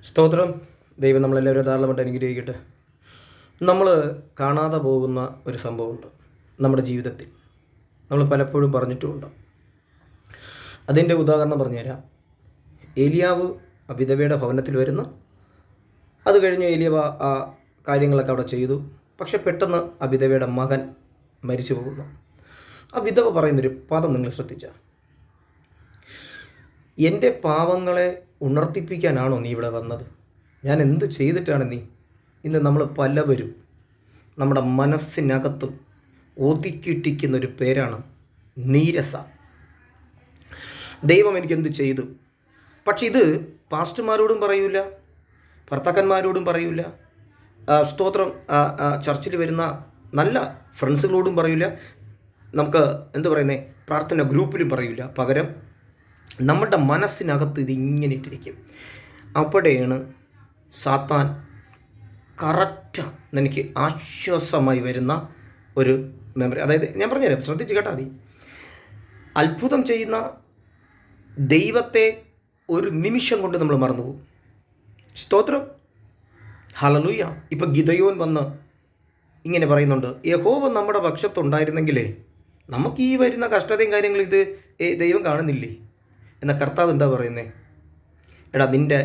സ്തോത്രം. ദൈവം നമ്മളെല്ലാവരും ധാരാളമായിട്ട് അനുഗ്രഹിക്കട്ടെ. നമ്മൾ കാണാതെ പോകുന്ന ഒരു സംഭവമുണ്ട് നമ്മുടെ ജീവിതത്തിൽ. നമ്മൾ പലപ്പോഴും പറഞ്ഞിട്ടുമുണ്ട്. അതിൻ്റെ ഉദാഹരണം പറഞ്ഞുതരാം. ഏലിയാവ് വിധവയുടെ ഭവനത്തിൽ വരുന്നു. അത് കഴിഞ്ഞ് ഏലിയാവ് ആ കാര്യങ്ങളൊക്കെ അവിടെ ചെയ്തു. പക്ഷെ പെട്ടെന്ന് ആ വിധവയുടെ മകൻ മരിച്ചു പോകുന്നു. ആ വിധവ പറയുന്നൊരു പദം നിങ്ങൾ ശ്രദ്ധിച്ചാൽ, എൻ്റെ പാവങ്ങളെ ഉണർത്തിപ്പിക്കാനാണോ നീ ഇവിടെ വന്നത്? ഞാൻ എന്ത് ചെയ്തിട്ടാണ് നീ? ഇന്ന് നമ്മൾ പലവരും നമ്മുടെ മനസ്സിനകത്ത് ഒതുക്കിയിട്ടിരിക്കുന്നൊരു പേരാണ് നീരസ. ദൈവം എനിക്കെന്ത് ചെയ്തു? പക്ഷെ ഇത് പാസ്റ്റർമാരോടും പറയൂല, ഭർത്താക്കന്മാരോടും പറയൂല, സ്തോത്രം ചർച്ചിൽ വരുന്ന നല്ല ഫ്രണ്ട്സുകളോടും പറയൂല, നമുക്ക് എന്ത് പറയുന്നേ പ്രാർത്ഥന ഗ്രൂപ്പിലും പറയൂല. പകരം നമ്മുടെ മനസ്സിനകത്ത് ഇതിങ്ങനെ ഇട്ടിരിക്കും. അവിടെയാണ് സാത്താൻ കറക്റ്റ് എനിക്ക് ആശ്വാസമായി വരുന്ന ഒരു മെമ്മറി. അതായത് ഞാൻ പറഞ്ഞുതരാം, ശ്രദ്ധിച്ച് കേട്ടാൽ മതി. അത്ഭുതം ചെയ്യുന്ന ദൈവത്തെ ഒരു നിമിഷം കൊണ്ട് നമ്മൾ മറന്നുപോകും. സ്തോത്രം, ഹല്ലേലൂയ. ഇപ്പം ഗിദെയോൻ വന്ന് ഇങ്ങനെ പറയുന്നുണ്ട്, യഹോവ നമ്മുടെ പക്ഷത്തുണ്ടായിരുന്നെങ്കിലേ നമുക്ക് ഈ വരുന്ന കഷ്ടതയും കാര്യങ്ങളും ഇത് ദൈവം കാണുന്നില്ലേ? എന്നാൽ കർത്താവ് എന്താ പറയുന്നത്? എടാ, നിൻ്റെ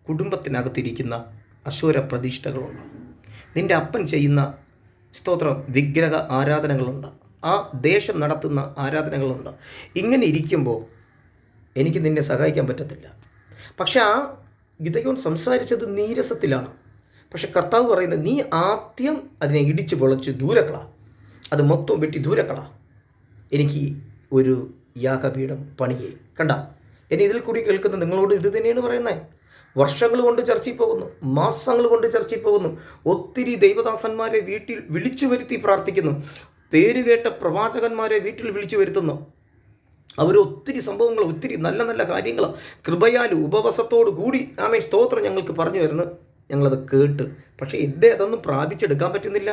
കുടുംബത്തിനകത്തിരിക്കുന്ന അശൂര പ്രതിഷ്ഠകളുണ്ട്, നിൻ്റെ അപ്പൻ ചെയ്യുന്ന സ്തോത്രം വിഗ്രഹ ആരാധനകളുണ്ട്, ആ ദേശം നടത്തുന്ന ആരാധനകളുണ്ട്. ഇങ്ങനെ ഇരിക്കുമ്പോൾ എനിക്ക് നിന്നെ സഹായിക്കാൻ പറ്റത്തില്ല. പക്ഷെ ആ ഗിദെയോൻ സംസാരിച്ചത് നീരസത്തിലാണ്. പക്ഷെ കർത്താവ് പറയുന്നത്, നീ ആദ്യം അതിനെ ഇടിച്ച് പൊളച്ച് ദൂരക്കളാ, അത് മൊത്തം വെട്ടി ദൂരക്കളാ, എനിക്ക് ഒരു യാഗപീഠം പണിയേ. കണ്ട, ഇനി ഇതിൽ കൂടി കേൾക്കുന്ന നിങ്ങളോട് ഇത് തന്നെയാണ് പറയുന്നത്. വർഷങ്ങൾ കൊണ്ട് ചർച്ചയിൽ പോകുന്നു, മാസങ്ങൾ കൊണ്ട് ചർച്ചയിൽ പോകുന്നു, ഒത്തിരി ദൈവദാസന്മാരെ വീട്ടിൽ വിളിച്ചു വരുത്തി പ്രാർത്ഥിക്കുന്നു, പേരുകേട്ട പ്രവാചകന്മാരെ വീട്ടിൽ വിളിച്ചു വരുത്തുന്നു. അവർ ഒത്തിരി സംഭവങ്ങൾ, ഒത്തിരി നല്ല നല്ല കാര്യങ്ങൾ കൃപയാൽ ഉപവാസത്തോടു കൂടി ആമേൻ സ്തോത്രം ഞങ്ങൾക്ക് പറഞ്ഞു തരുന്നു. ഞങ്ങളത് കേട്ട്, പക്ഷേ അതൊന്നും പ്രാപിച്ചെടുക്കാൻ പറ്റുന്നില്ല.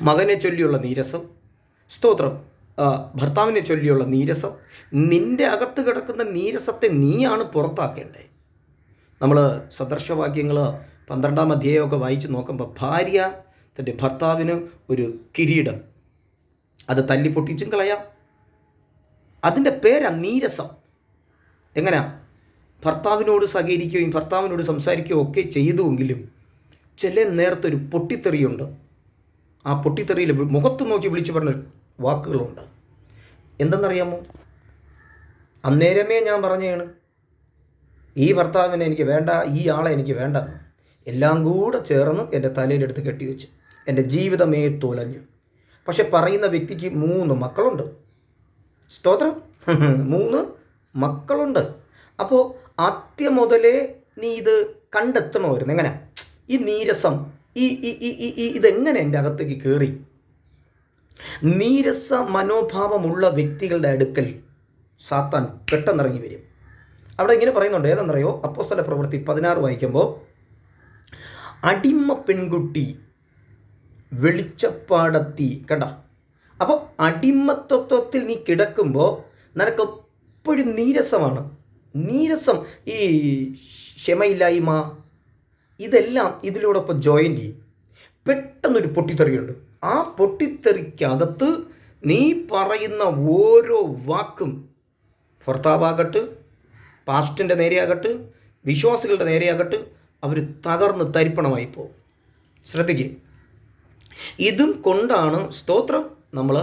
മകനെ ചൊല്ലിയുള്ള നീരസം, സ്തോത്രം ഭർത്താവിനെ ചൊല്ലിയുള്ള നീരസം. നിൻ്റെ അകത്ത് കിടക്കുന്ന നീരസത്തെ നീയാണ് പുറത്താക്കേണ്ടത്. നമ്മൾ സദർശവാക്യങ്ങൾ 12-ാം അധ്യായമൊക്കെ വായിച്ച് നോക്കുമ്പോൾ, ഭാര്യ തൻ്റെ ഭർത്താവിന് ഒരു കിരീടം, അത് തല്ലിപ്പൊട്ടിച്ചും കളയാം. അതിൻ്റെ പേരാ നീരസം. എങ്ങനെയാ? ഭർത്താവിനോട് സഹകരിക്കുകയും ഭർത്താവിനോട് സംസാരിക്കുകയും ഒക്കെ ചെയ്തുവെങ്കിലും ചില നേരത്തൊരു പൊട്ടിത്തെറിയുണ്ട്. ആ പൊട്ടിത്തെറിയിൽ മുഖത്ത് നോക്കി വിളിച്ചു പറഞ്ഞ വാക്കുകളുണ്ട്. എന്തെന്നറിയാമോ? അന്നേരമേ ഞാൻ പറഞ്ഞതാണ്, ഈ ഭർത്താവിനെ എനിക്ക് വേണ്ട, ഈ ആളെ എനിക്ക് വേണ്ട. എല്ലാം കൂടെ ചേർന്ന് എൻ്റെ തലയിലെടുത്ത് കെട്ടിവെച്ച് എൻ്റെ ജീവിതമേ തോലഞ്ഞു. പക്ഷെ പറയുന്ന വ്യക്തിക്ക് 3 മക്കളുണ്ട്. സ്തോത്രം, 3 മക്കളുണ്ട്. അപ്പോൾ ആദ്യം മുതലേ നീ ഇത് കണ്ടെത്തണമായിരുന്നു. എങ്ങനെ ഈ നീരസം ഇതെങ്ങനെ എൻ്റെ അകത്തേക്ക് കയറി? നീരസ മനോഭാവമുള്ള വ്യക്തികളുടെ അടുക്കൽ സാത്താൻ പെട്ടെന്നിറങ്ങി വരും. അവിടെ ഇങ്ങനെ പറയുന്നുണ്ട്, ഏതെന്നറിയോ? അപ്പോസ്തല പ്രവൃത്തി 16 വായിക്കുമ്പോൾ, അടിമ പെൺകുട്ടി വെളിച്ചപ്പാടത്തി. കണ്ട, അപ്പോൾ അടിമത്വത്തിൽ നീ കിടക്കുമ്പോൾ നിനക്ക് എപ്പോഴും നീരസമാണ്. നീരസം, ഈ ക്ഷമയില്ലായ്മ, ഇതെല്ലാം ഇതിലൂടൊപ്പം ജോയിൻ ചെയ്യും. പെട്ടെന്നൊരു പൊട്ടിത്തെറിയുണ്ട്. ആ പൊട്ടിത്തെറിക്കകത്ത് നീ പറയുന്ന ഓരോ വാക്കും ഭർത്താവാകട്ടെ, പാസ്റ്റിൻ്റെ നേരെയാകട്ടെ, വിശ്വാസികളുടെ നേരെയാകട്ടെ, അവർ തകർന്ന് തരിപ്പണമായി പോകും. ശ്രദ്ധിക്കുക. ഇതും കൊണ്ടാണ് സ്തോത്രം നമ്മൾ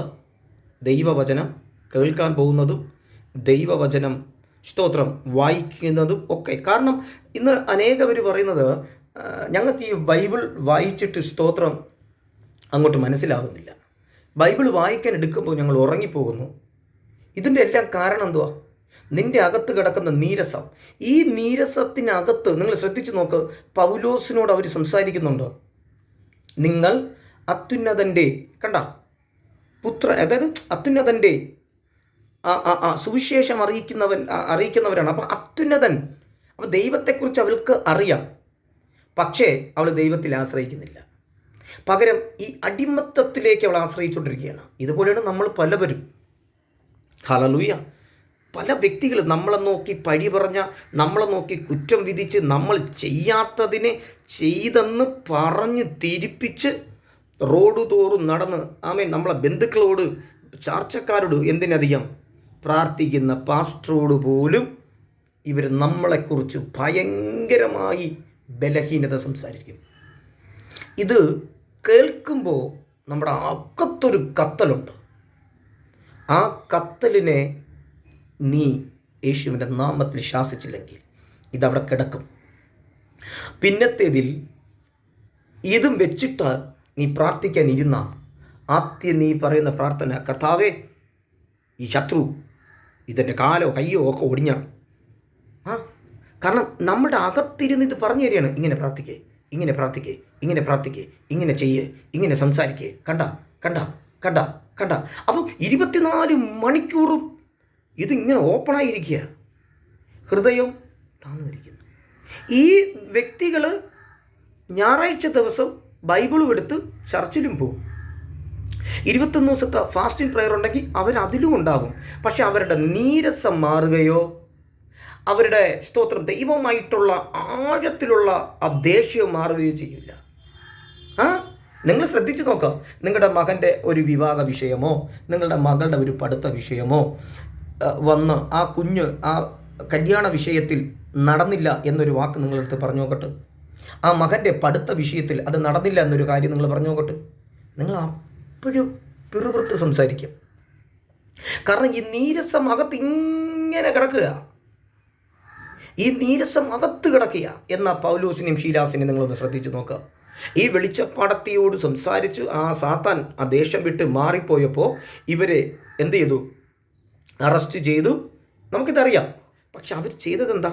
ദൈവവചനം കേൾക്കാൻ പോകുന്നതും ദൈവവചനം സ്തോത്രം വായിക്കുന്നതും ഒക്കെ. കാരണം ഇന്ന് അനേകവർ പറയുന്നത്, ഞങ്ങൾക്ക് ഈ ബൈബിൾ വായിച്ചിട്ട് സ്തോത്രം അങ്ങോട്ട് മനസ്സിലാകുന്നില്ല, ബൈബിൾ വായിക്കാൻ എടുക്കുമ്പോൾ ഞങ്ങൾ ഉറങ്ങിപ്പോകുന്നു. ഇതിൻ്റെ എല്ലാം കാരണം എന്തുവാ? നിൻ്റെ അകത്ത് കിടക്കുന്ന നീരസം. ഈ നീരസത്തിനകത്ത് നിങ്ങൾ ശ്രദ്ധിച്ചു നോക്ക്. പൗലോസിനോട് അവർ സംസാരിക്കുന്നുണ്ട്, നിങ്ങൾ അത്യുന്നതൻ്റെ അതായത് അത്യുന്നതൻ്റെ സുവിശേഷം അറിയിക്കുന്നവരാണ്. അപ്പോൾ അത്യുന്നതൻ, അപ്പോൾ ദൈവത്തെക്കുറിച്ച് അവൾക്ക് അറിയാം. പക്ഷേ അവൾ ദൈവത്തിൽ ആശ്രയിക്കുന്നില്ല. പകരം ഈ അടിമത്തത്തിലേക്ക് അവൾ ആശ്രയിച്ചുകൊണ്ടിരിക്കുകയാണ്. ഇതുപോലെയാണ് നമ്മൾ പലവരും. ഹല്ലേലൂയ. പല വ്യക്തികൾ നമ്മളെ നോക്കി പഴി പറഞ്ഞ, നമ്മളെ നോക്കി കുറ്റം വിധിച്ച്, നമ്മൾ ചെയ്യാത്തതിനെ ചെയ്തെന്ന് പറഞ്ഞ് തിരിപ്പിച്ച് റോഡ് തോറും നടന്ന് നമ്മളെ ബന്ധുക്കളോട്, ചാർച്ചക്കാരോട്, എന്തിനധികം പ്രാർത്ഥിക്കുന്ന പാസ്റ്ററോട് പോലും ഇവർ നമ്മളെക്കുറിച്ച് ഭയങ്കരമായി ബലഹീനത സംസാരിക്കും. ഇത് കേൾക്കുമ്പോൾ നമ്മുടെ അകത്തൊരു കത്തലുണ്ട്. ആ കത്തലിനെ നീ യേശുവിൻ്റെ നാമത്തിൽ ശാസിച്ചില്ലെങ്കിൽ ഇതവിടെ കിടക്കും. പിന്നത്തേതിൽ ഇതും വെച്ചിട്ട് നീ പ്രാർത്ഥിക്കാൻ ഇരുന്ന ആദ്യം നീ പറയുന്ന പ്രാർത്ഥന, കർത്താവേ, ഈ ശത്രു ഇതെൻ്റെ കാലോ കയ്യോ ഒക്കെ ഒടിഞ്ഞാണ്. കാരണം നമ്മുടെ അകത്തിരുന്ന് ഇത് പറഞ്ഞു തരികയാണ്. ഇങ്ങനെ പ്രാർത്ഥിക്കേ, ഇങ്ങനെ പ്രാർത്ഥിക്കേ, ഇങ്ങനെ പ്രാർത്ഥിക്കേ, ഇങ്ങനെ ചെയ്യേ, ഇങ്ങനെ സംസാരിക്കേ, കണ്ട കണ്ട കണ്ട കണ്ട. അപ്പം 24 മണിക്കൂറും ഇതിങ്ങനെ ഓപ്പണായിരിക്കുക, ഹൃദയം താന്നിരിക്കുന്നു. ഈ വ്യക്തികൾ ഞായറാഴ്ച ദിവസം ബൈബിളും എടുത്ത് ചർച്ചിലും പോകും. 21 ദിവസത്തെ ഫാസ്റ്റിംഗ് പ്രയർ ഉണ്ടെങ്കിൽ അവരതിലും ഉണ്ടാകും. പക്ഷെ അവരുടെ നീരസം മാറുകയോ, അവരുടെ സ്തോത്രം ദൈവമായിട്ടുള്ള ആഴത്തിലുള്ള ആ ദേഷ്യം മാറുകയോ ചെയ്യില്ല. നിങ്ങൾ ശ്രദ്ധിച്ചു നോക്കുക. നിങ്ങളുടെ മകൻ്റെ ഒരു വിവാഹ വിഷയമോ, നിങ്ങളുടെ മകളുടെ ഒരു പഠിത്ത വിഷയമോ വന്ന് ആ കുഞ്ഞ് ആ കല്യാണ വിഷയത്തിൽ നടന്നില്ല എന്നൊരു വാക്ക് നിങ്ങളെടുത്ത് പറഞ്ഞു നോക്കട്ടെ. ആ മകൻ്റെ പഠിത്ത വിഷയത്തിൽ അത് നടന്നില്ല എന്നൊരു കാര്യം നിങ്ങൾ പറഞ്ഞു നോക്കട്ടെ. നിങ്ങൾ അപ്പോഴും പിറുപിറുത്ത് സംസാരിക്കും. കാരണം ഈ നീരസം അകത്ത് ഇങ്ങനെ കിടക്കുക, ഈ നീരസം അകത്ത് കിടക്കുക. എന്നാൽ പൗലോസിനെയും ശീലാസിനെയും നിങ്ങളൊന്ന് ശ്രദ്ധിച്ചു നോക്കുക. ഈ വെളിച്ചപ്പാടത്തിയോട് സംസാരിച്ച് ആ സാത്താൻ ആ ദേശം വിട്ട് മാറിപ്പോയപ്പോൾ ഇവരെ എന്ത് ചെയ്തു? അറസ്റ്റ് ചെയ്തു. നമുക്കിതറിയാം. പക്ഷെ അവർ ചെയ്തതെന്താ?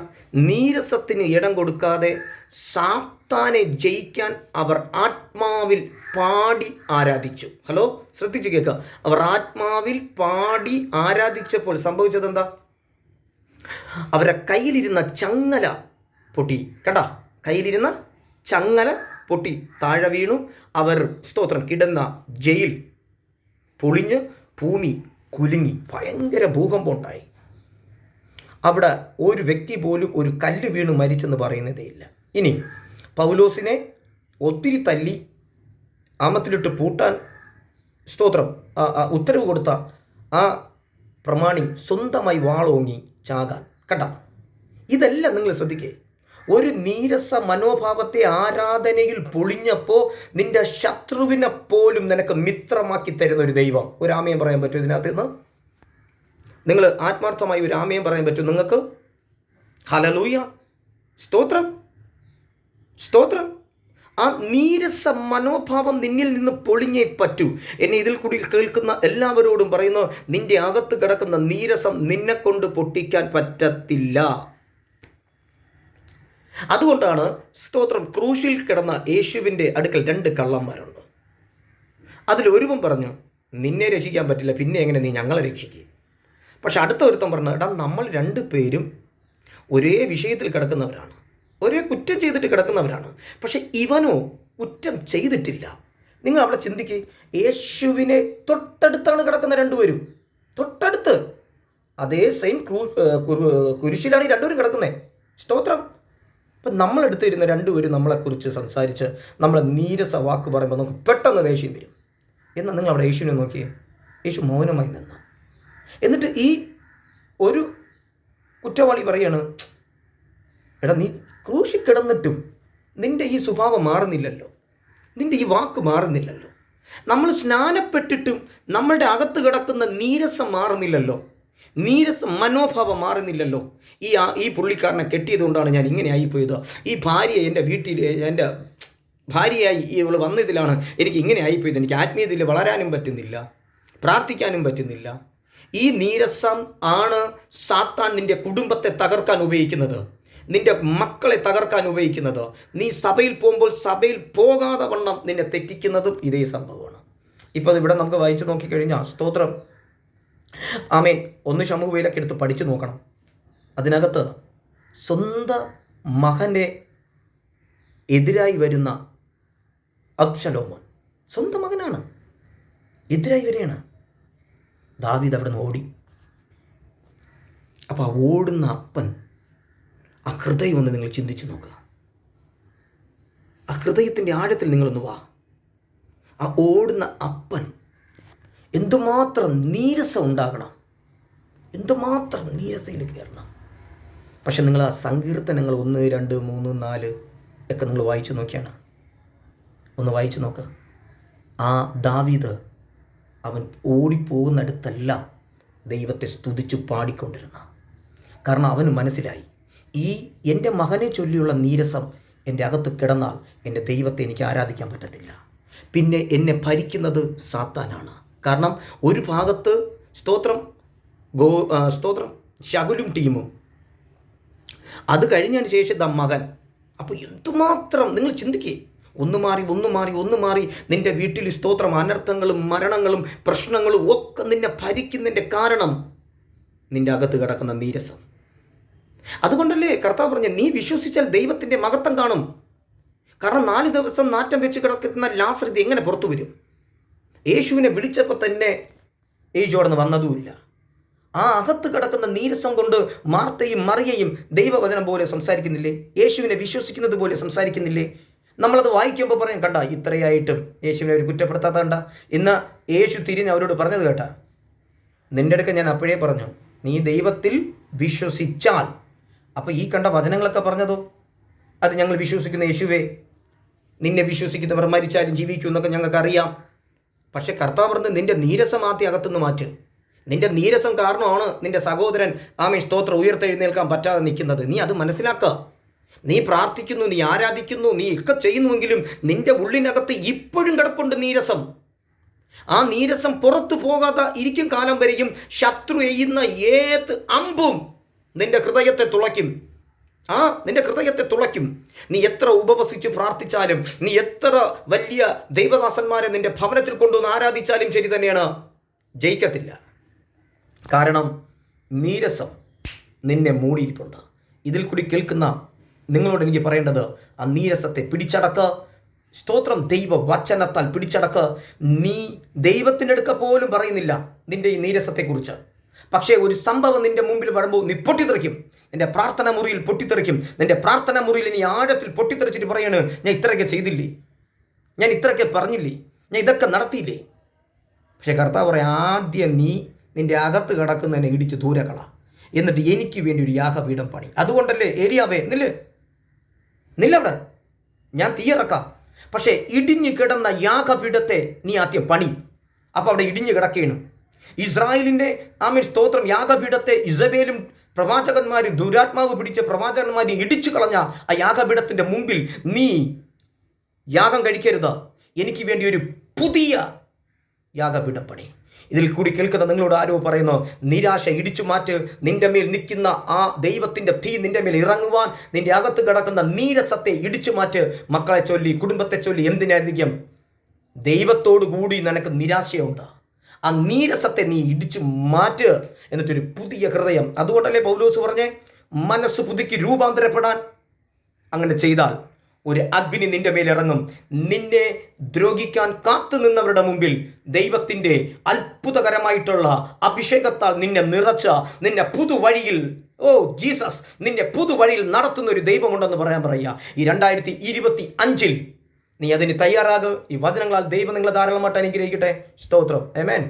നീരസത്തിന് ഇടം കൊടുക്കാതെ സാത്താനെ ജയിക്കാൻ അവർ ആത്മാവിൽ പാടി ആരാധിച്ചു. ഹലോ, ശ്രദ്ധിച്ചു കേൾക്കുക. അവർ ആത്മാവിൽ പാടി ആരാധിച്ചപ്പോൾ സംഭവിച്ചതെന്താ? അവരെ കയ്യിലിരുന്ന ചങ്ങല പൊട്ടി. കണ്ട, കയ്യിലിരുന്ന ചങ്ങല പൊട്ടി താഴെ വീണു. അവർ സ്തോത്രം കിടന്ന ജയിൽ പൊളിഞ്ഞ് ഭൂമി കുലുങ്ങി, ഭയങ്കര ഭൂകമ്പം ഉണ്ടായി. അവിടെ ഒരു വ്യക്തി പോലും ഒരു കല്ല് വീണ് മരിച്ചെന്ന് പറയുന്നതേ ഇല്ല. ഇനി പൗലോസിനെ ഒത്തിരി തല്ലി ആമത്തിലിട്ട് പൂട്ടാൻ സ്തോത്രം ഉത്തരവ് കൊടുത്ത ആ പ്രമാണി സ്വന്തമായി വാളോങ്ങി ചാകാൻ. കണ്ട, ഇതെല്ലാം നിങ്ങൾ ശ്രദ്ധിക്കേ. ഒരു നീരസ മനോഭാവത്തെ ആരാധനയിൽ പൊളിഞ്ഞപ്പോൾ നിന്റെ ശത്രുവിനെ പോലും നിനക്ക് മിത്രമാക്കി തരുന്ന ഒരു ദൈവം. ഒരു ആമയം പറയാൻ പറ്റും ഇതിനകത്ത് നിന്ന്? നിങ്ങൾ ആത്മാർത്ഥമായി ഒരു ആമയം പറയാൻ പറ്റും നിങ്ങൾക്ക്? ഹല്ലേലൂയ, സ്തോത്രം, സ്തോത്രം. ആ നീരസ മനോഭാവം നിന്നിൽ നിന്ന് പൊളിഞ്ഞേ പറ്റൂ. എന്നെ ഇതിൽ കൂടി കേൾക്കുന്ന എല്ലാവരോടും പറയുന്നു, നിന്റെ അകത്ത് കിടക്കുന്ന നീരസം നിന്നെ കൊണ്ട് പൊട്ടിക്കാൻ പറ്റത്തില്ല. അതുകൊണ്ടാണ് സ്തോത്രം ക്രൂശിൽ കിടന്ന യേശുവിൻ്റെ അടുക്കൽ 2 കള്ളന്മാരുണ്ട്. അതിലൊരുവൻ പറഞ്ഞു, നിന്നെ രക്ഷിക്കാൻ പറ്റില്ല, പിന്നെ എങ്ങനെ നീ ഞങ്ങളെ രക്ഷിക്കുക? പക്ഷെ അടുത്ത ഒരുത്തൻ പറഞ്ഞു, എടാ, നമ്മൾ 2 പേരും ഒരേ വിഷയത്തിൽ കിടക്കുന്നവരാണ്, ഒരേ കുറ്റം ചെയ്തിട്ട് കിടക്കുന്നവരാണ്. പക്ഷെ ഇവനോ കുറ്റം ചെയ്തിട്ടില്ല. നിങ്ങൾ അവിടെ ചിന്തിക്കുക. യേശുവിനെ തൊട്ടടുത്താണ് കിടക്കുന്ന 2 പേരും, തൊട്ടടുത്ത്. അതേ സെയിം കുരിശിലാണ് ഈ 2 പേരും കിടക്കുന്നത്. സ്തോത്രം. അപ്പം നമ്മളെടുത്തിരുന്ന 2 പേരും നമ്മളെക്കുറിച്ച് സംസാരിച്ച് നമ്മളെ നീരസ വാക്ക് പറയുമ്പോൾ നമുക്ക് പെട്ടെന്ന് ദേഷ്യം വരും. എന്നാൽ നിങ്ങൾ അവിടെ യേശുവിനെ നോക്കിയേ. യേശു മൗനമായി നിന്ന. എന്നിട്ട് ഈ ഒരു കുറ്റവാളി പറയാണ്, എടാ, നീ ക്രൂശിൽ കിടന്നിട്ടും നിൻ്റെ ഈ സ്വഭാവം മാറുന്നില്ലല്ലോ, നിൻ്റെ ഈ വാക്ക് മാറുന്നില്ലല്ലോ. നമ്മൾ സ്നാനപ്പെട്ടിട്ടും നമ്മളുടെ അകത്ത് കിടക്കുന്ന നീരസം മാറുന്നില്ലല്ലോ, നീരസ മനോഭാവം മാറുന്നില്ലല്ലോ. ഈ പുള്ളിക്കാരനെ കെട്ടിയതുകൊണ്ടാണ് ഞാൻ ഇങ്ങനെ ആയിപ്പോയത്. ഈ ഭാര്യ എൻ്റെ വീട്ടിൽ എൻ്റെ ഭാര്യയായി ഇവൾ വന്നതിലാണ് എനിക്ക് ഇങ്ങനെ ആയിപ്പോയത്. എനിക്ക് ആത്മീയതയിൽ വളരാനും പറ്റുന്നില്ല, പ്രാർത്ഥിക്കാനും പറ്റുന്നില്ല. ഈ നീരസം ആണ് സാത്താൻ നിൻ്റെ കുടുംബത്തെ തകർക്കാൻ ഉപയോഗിക്കുന്നത്, നിൻ്റെ മക്കളെ തകർക്കാൻ ഉപയോഗിക്കുന്നത്. നീ സഭയിൽ പോകുമ്പോൾ സഭയിൽ പോകാതെ വണ്ണം നിന്നെ തെറ്റിക്കുന്നതും ഇതേ സംഭവമാണ്. ഇപ്പോൾ ഇവിടെ നമുക്ക് വായിച്ചു നോക്കിക്കഴിഞ്ഞാൽ സ്തോത്രം, ആമേൻ, 1 ശമൂവേലൊക്കെ എടുത്ത് പഠിച്ചു നോക്കണം. അതിനകത്ത് സ്വന്തം മകനെ എതിരായി വരുന്ന അബ്ശലോമോൻ സ്വന്തം മകനാണ്, എതിരായി വരികയാണ്. ദാവീദ് അവിടെ നിന്ന് ഓടി. അപ്പോൾ ആ ഓടുന്ന അപ്പൻ, ആ ഹൃദയം ഒന്ന് നിങ്ങൾ ചിന്തിച്ച് നോക്കുക. ആ ഹൃദയത്തിൻ്റെ ആഴത്തിൽ നിങ്ങളൊന്ന് വാ. ആ ഓടുന്ന അപ്പൻ എന്തുമാത്രം നീരസം ഉണ്ടാകണം, എന്തുമാത്രം നീരസയിൽ കയറണം. പക്ഷെ നിങ്ങൾ ആ സങ്കീർത്തനങ്ങൾ 1, 2, 3, 4 ഒക്കെ നിങ്ങൾ വായിച്ചു നോക്കിയാണ്, ഒന്ന് വായിച്ചു നോക്കുക. ആ ദാവീദ് അവൻ ഓടിപ്പോകുന്നിടത്തെല്ലാം ദൈവത്തെ സ്തുതിച്ച് പാടിക്കൊണ്ടിരുന്ന. കാരണം അവന് മനസ്സിലായി, ഈ എൻ്റെ മകനെ ചൊല്ലിയുള്ള നീരസം എൻ്റെ അകത്ത് കിടന്നാൽ എൻ്റെ ദൈവത്തെ എനിക്ക് ആരാധിക്കാൻ പറ്റത്തില്ല. പിന്നെ എന്നെ ഭരിക്കുന്നത് സാത്താനാണ്. കാരണം ഒരു ഭാഗത്ത് സ്തോത്രം ശകുലും ടീമും, അത് കഴിഞ്ഞതിന് ശേഷം മകൻ. അപ്പോൾ എന്തുമാത്രം നിങ്ങൾ ചിന്തിക്കേ, ഒന്ന് മാറി നിൻ്റെ വീട്ടിൽ സ്തോത്രം അനർത്ഥങ്ങളും മരണങ്ങളും പ്രശ്നങ്ങളും ഒക്കെ നിന്നെ ഭരിക്കുന്നതിൻ്റെ കാരണം നിൻ്റെ അകത്ത് കിടക്കുന്ന നീരസം. അതുകൊണ്ടല്ലേ കർത്താവ് പറഞ്ഞ, നീ വിശ്വസിച്ചാൽ ദൈവത്തിൻ്റെ മഹത്വം കാണും. കാരണം 4 ദിവസം നാറ്റം വെച്ച് കിടക്കുന്ന ലാസർ ഇത് എങ്ങനെ പുറത്തു വരും? യേശുവിനെ വിളിച്ചപ്പോൾ തന്നെ യേശുവോടന്ന് വന്നതുമില്ല. ആ അകത്ത് കിടക്കുന്ന നീരസം കൊണ്ട് മാർത്തയും മറിയയും ദൈവവചനം പോലെ സംസാരിക്കുന്നില്ലേ? യേശുവിനെ വിശ്വസിക്കുന്നത് പോലെ സംസാരിക്കുന്നില്ലേ? നമ്മളത് വായിക്കുമ്പോൾ പറയാം, കണ്ട ഇത്രയായിട്ടും യേശുവിനെ അവർ കുറ്റപ്പെടുത്താത്ത കണ്ട. ഇന്ന് യേശു തിരിഞ്ഞ് അവരോട് പറഞ്ഞത് കേട്ടാ, നിൻ്റെ അടുക്ക ഞാൻ അപ്പോഴേ പറഞ്ഞു, നീ ദൈവത്തിൽ വിശ്വസിച്ചാൽ. അപ്പോൾ ഈ കണ്ട വചനങ്ങളൊക്കെ പറഞ്ഞതോ, അത് ഞങ്ങൾ വിശ്വസിക്കുന്ന യേശുവേ, നിന്നെ വിശ്വസിക്കുന്നവർ മരിച്ചാലും ജീവിക്കും എന്നൊക്കെ ഞങ്ങൾക്കറിയാം. പക്ഷെ കർത്താവ് പറഞ്ഞത്, നിൻ്റെ നീരസം ആദ്യം അകത്തുനിന്ന് മാറ്റ്. നിൻ്റെ നീരസം കാരണമാണ് നിൻ്റെ സഹോദരൻ സ്തോത്രം ഉയർത്തെഴുന്നേൽക്കാൻ പറ്റാതെ നിൽക്കുന്നത്. നീ അത് മനസ്സിലാക്കുക. നീ പ്രാർത്ഥിക്കുന്നു, നീ ആരാധിക്കുന്നു, നീ ഒക്കെ ചെയ്യുന്നുവെങ്കിലും നിൻ്റെ ഉള്ളിനകത്ത് ഇപ്പോഴും കിടപ്പുണ്ട് നീരസം. ആ നീരസം പുറത്തു പോകാതെ ഇരിക്കും കാലം വരെയും ശത്രു എയ്യുന്ന ഏത് അമ്പും നിൻ്റെ ഹൃദയത്തെ തുളയ്ക്കും. നിൻ്റെ ഹൃദയത്തെ തുളയ്ക്കും. നീ എത്ര ഉപവസിച്ച് പ്രാർത്ഥിച്ചാലും, നീ എത്ര വലിയ ദൈവദാസന്മാരെ നിൻ്റെ ഭവനത്തിൽ കൊണ്ടുവന്ന് ആരാധിച്ചാലും ശരി തന്നെയാണ്, ജയിക്കത്തില്ല. കാരണം നീരസം നിന്നെ മൂടിയിരിപ്പുണ്ട്. ഇതിൽ കൂടി കേൾക്കുന്ന നിങ്ങളോട് എനിക്ക് പറയേണ്ടത്, ആ നീരസത്തെ പിടിച്ചടക്കുക. സ്തോത്രം, ദൈവ വചനത്താൽ പിടിച്ചടക്കുക. നീ ദൈവത്തിൻ്റെ അടുക്ക പോലും പറയുന്നില്ല നിൻ്റെ ഈ നീരസത്തെക്കുറിച്ച്. പക്ഷേ ഒരു സംഭവം നിൻ്റെ മുമ്പിൽ വരുമ്പോൾ നീ പൊട്ടിത്തെറിക്കും. നിൻ്റെ പ്രാർത്ഥന മുറിയിൽ പൊട്ടിത്തെറിക്കും. നിൻ്റെ പ്രാർത്ഥന മുറിയിൽ നീ ആഴത്തിൽ പൊട്ടിത്തെറിച്ചിട്ട് പറയാണ്, ഞാൻ ഇത്രയൊക്കെ ചെയ്തില്ലേ, ഞാൻ ഇത്രയൊക്കെ പറഞ്ഞില്ലേ, ഞാൻ ഇതൊക്കെ നടത്തിയില്ലേ. പക്ഷേ കർത്താവ് പറയാം, ആദ്യം നീ നിൻ്റെ അകത്ത് കിടക്കുന്നതിനെ ഇടിച്ച് ദൂരക്കള, എന്നിട്ട് എനിക്ക് വേണ്ടി ഒരു യാഗപീഠം പണി. അതുകൊണ്ടല്ലേ ഏലിയാവേ നില്ലവിടെ, ഞാൻ തീയിറക്കാം. പക്ഷേ ഇടിഞ്ഞു കിടന്ന യാഗപീഠത്തെ നീ ആദ്യം പണി. അപ്പോൾ അവിടെ ഇടിഞ്ഞു കിടക്കുകയാണ്. ഇസ്രായേലിൻ്റെ സ്തോത്രം യാഗപീഠത്തെ ഇസബേലും പ്രവാചകന്മാരും ദുരാത്മാവ് പിടിച്ച പ്രവാചകന്മാരും ഇടിച്ചു കളഞ്ഞ ആ യാഗപീഠത്തിൻ്റെ മുമ്പിൽ നീ യാഗം കഴിക്കരുത്, എനിക്ക് വേണ്ടി ഒരു പുതിയ യാഗപീഠം പണി. ഇതിൽ കൂടി കേൾക്കുന്ന നിങ്ങളോട് ആരോ പറയുന്നു, നിരാശ ഇടിച്ചു മാറ്റ്. നിന്റെ മേൽ നിൽക്കുന്ന ആ ദൈവത്തിൻ്റെ തീ നിന്റെ മേൽ ഇറങ്ങുവാൻ നിന്റെ അകത്ത് കിടക്കുന്ന നീരസത്തെ ഇടിച്ചു മാറ്റ്. മക്കളെ ചൊല്ലി, കുടുംബത്തെ ചൊല്ലി, എന്തിനധികം ദൈവത്തോടു കൂടി നിനക്ക് നിരാശയുണ്ട്. ആ നീരസത്തെ നീ ഇടിച്ചു മാറ്റ്, എന്നിട്ടൊരു പുതിയ ഹൃദയം. അതുകൊണ്ടല്ലേ പൗലോസ് പറഞ്ഞേ, മനസ്സ് പുതുക്കി രൂപാന്തരപ്പെടാൻ. അങ്ങനെ ചെയ്താൽ ഒരു അഗ്നി നിന്റെ മേലിറങ്ങും. നിന്നെ ദ്രോഹിക്കാൻ കാത്തു നിന്നവരുടെ മുമ്പിൽ ദൈവത്തിൻ്റെ അത്ഭുതകരമായിട്ടുള്ള അഭിഷേകത്താൽ നിന്നെ നിറച്ച, നിന്നെ പുതുവഴിയിൽ ജീസസ് നിന്നെ പുതുവഴിയിൽ നടത്തുന്ന ഒരു ദൈവമുണ്ടെന്ന് പറയാ. ഈ 2025 നീ അതിന് തയ്യാറാകുക. ഈ വചനങ്ങളാൽ ദൈവം നിങ്ങളെ ധാരാളമായിട്ട് അനുഗ്രഹിക്കട്ടെ. സ്തോത്രം. ആമേൻ.